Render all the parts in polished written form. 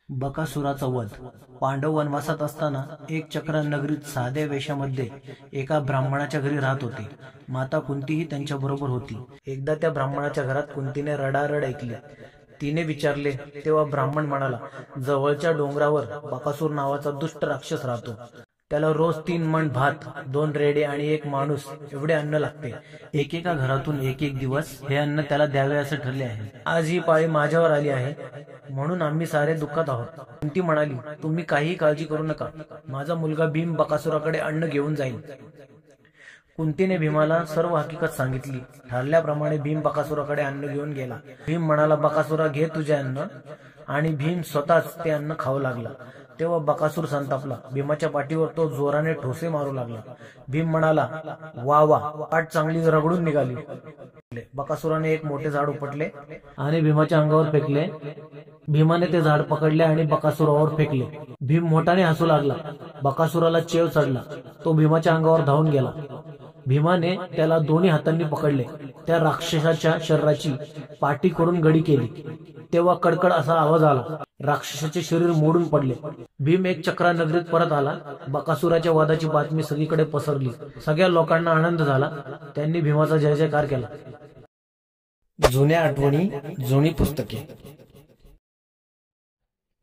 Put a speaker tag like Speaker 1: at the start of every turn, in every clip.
Speaker 1: बकासुराचा वध. पांडव वनवासात असताना एक चक्र नगरीत साध्या वेशामध्ये एका ब्राह्मणाच्या घरी राहत होते. माता कुंतीही त्यांच्याबरोबर होती. एकदा त्या ब्राह्मणाच्या घरात कुंतीने रडारड ऐकली. तिने विचारले तेव्हा ब्राह्मण म्हणाला, जवळच्या डोंगरावर बकासूर नावाचा दुष्ट राक्षस राहतो. त्याला रोज 3 मण भात, 2 रेडे आणि 1 माणूस एवढे अन्न लागते. एकेका घरातून एक दिवस हे अन्न त्याला द्यावे असे ठरले आहे. आज ही पाळी माझ्यावर आली आहे, म्हणून आम्ही सारे दुःखात आहोत. कुंती म्हणाली, तुम्ही काही काळजी करू नका. माझा मुलगा भीम बकासुराकडे अन्न घेऊन जाईल. कुंतीने भीमाला सर्व हकीकत सांगितली. ठरल्याप्रमाणे भीम बकासुराकडे अन्न घेऊन गेला. भीम म्हणाला, बकासुरा घे तुझे अन्न. आणि भीम स्वतःच ते अन्न खाऊ लागला. तेव्हा बकासूर संतापला. भीमाच्या पाठीवर तो जोराने ठोसे मारू लागला. भीम म्हणाला, वा वा, पाठ चांगली रगडून निघाली. बकासुराने एक मोठे झाड उपटले आणि भीमाच्या अंगावर फेकले. भीमाने ते झाड पकडले आणि बकासुरावर फेकले. भीम मोठाने हसू लागला. बकासुराला चेव चढला. तो भीमाच्या अंगावर धावून गेला. भीमाने त्याला दोन्ही हातांनी पकडले. त्या राक्षसाच्या शरीराची पाठी करून गडी केली. तेव्हा कडकड असा आवाज आला. राक्षसाचे शरीर मोडून पडले. भीम एक चक्रा नगरीत परत आला. बकासुराच्या वादाची बातमी सगळीकडे पसरली. सगळ्या लोकांना आनंद झाला. त्यांनी भीमाचा जय जयकार केला. जुन्या आठवणी, जुनी पुस्तके.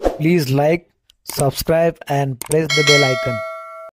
Speaker 1: Please like, subscribe and press the bell icon.